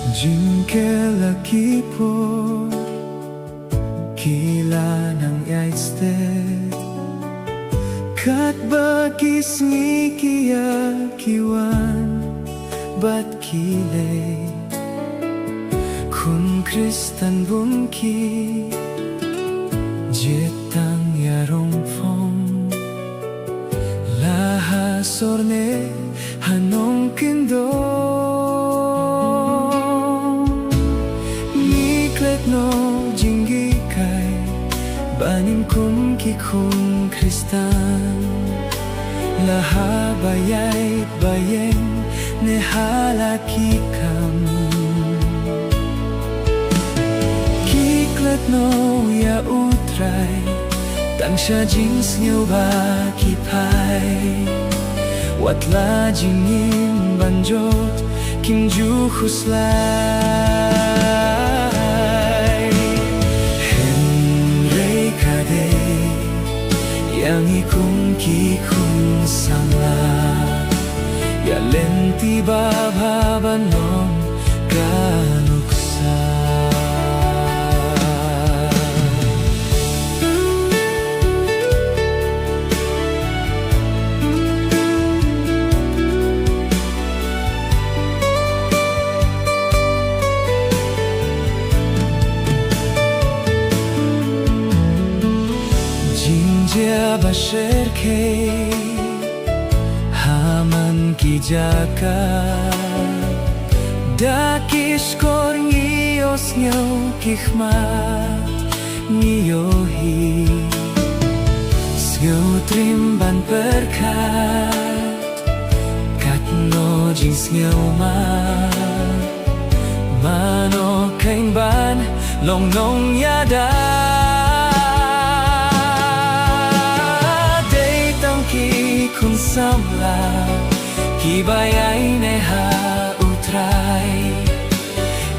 Jinkelaki po Kila ng yaistet Kat bagis ngikia kiwan Bat kilay Kun kristan bunki Jetang yarong fong Laha sorne hanong kindo No jinggi kai banim kum ki kum kristan laha bayay bayeng ne halaki kam kiklat no ya utray tang sha jings nyo ba kipai watla jingin banjot kim ju huslay Yang ikung kikung sangla Ya lenti bababanon kanuksa Dia basher ke haman ki jaka dakis kor ngiyos nyaw kihmat ngiyohi sgaw trimban perkat katno jins ngaw mano kain ban long nong yada kun samla ki bayay neha utray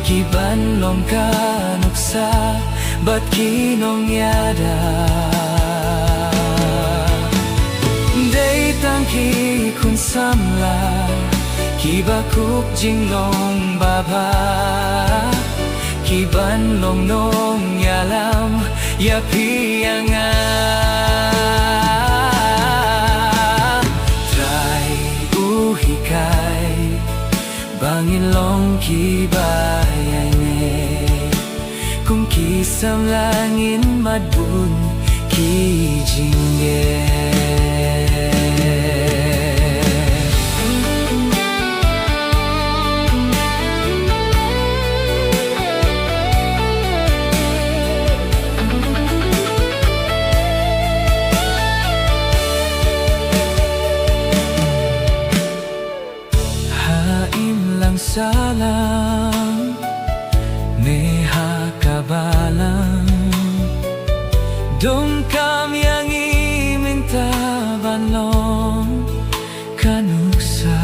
ki banlong kanuksa bat kinong yada day tangki kun samla ki bakuk jinglong baba ki banlong nong yalam ya piyangan Bangin long ki bayay ne Kung kisam langin madbun ki jingge Salam neha kabalang dong kam yang iminta banlong kanuksa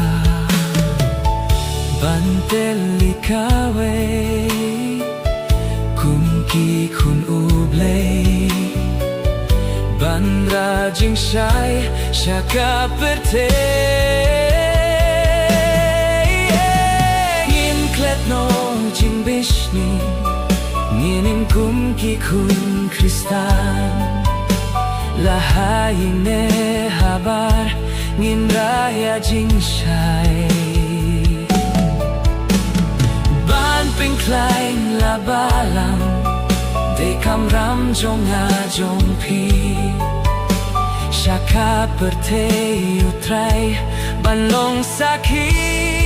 bantel ikawe kumki kun ublay bandra jing shai shaka perte No jing bishni nginin kum ki kun kristan lahayin ne habar ngin raya jing shai ban ping klein la balang de kam ram jong a jong pi shaka perte utray ban long sakhi